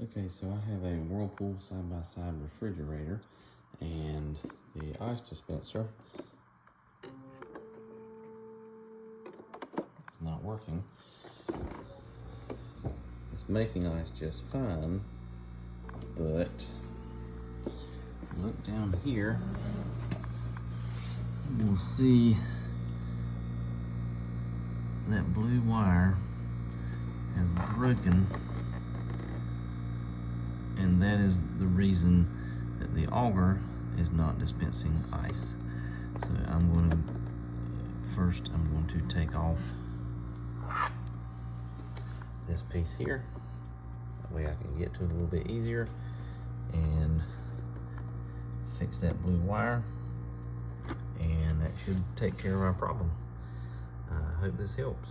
Okay, so I have a Whirlpool side-by-side refrigerator and the ice dispenser is not working. It's making ice just fine, but look down here, you'll see that blue wire has broken, and that is the reason that the auger is not dispensing ice. So I'm going to take off this piece here. That way I can get to it a little bit easier and fix that blue wire, and that should take care of our problem. I hope this helps.